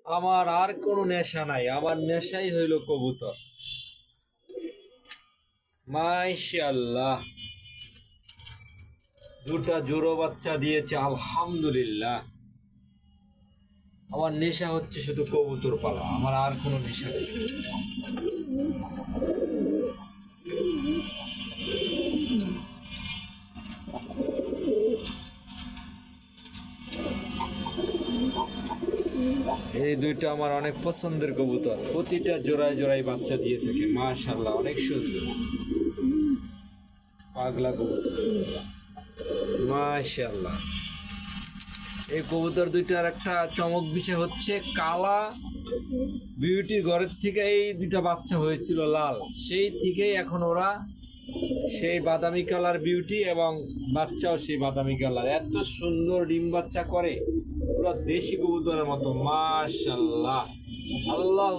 আমার আর কোনো নেশা নাই, আমার নেশাই হইল কবুতর। মাশাআল্লাহ, দুটা জোড়ো বাচ্চা দিয়েছে, আলহামদুলিল্লাহ। আমার নেশা হচ্ছে শুধু কবুতর পালা, আমার আর কোনো নেশা নেই। এই দুইটা আমার অনেক পছন্দের কবুতর, প্রতিটা জোড়ায় জোড়ায় বাচ্চা দিয়ে থাকে, মাশাআল্লাহ, অনেক সুন্দর পাগলা কবুতর, মাশাআল্লাহ। এই কবুতর দুইটার একটা চমক বিষয় হচ্ছে কালা বিউটির ঘরের থেকে এই দুইটা বাচ্চা হয়েছিল লাল, সেই থেকেই এখন ওরা সেই বাদামি কালার বিউটি, এবং বাচ্চাও সেই বাদামি কালার, এত সুন্দর ডিম বাচ্চা করে, পুরো দেশি কবুতরের মতো, মাশাআল্লাহ। আল্লাহ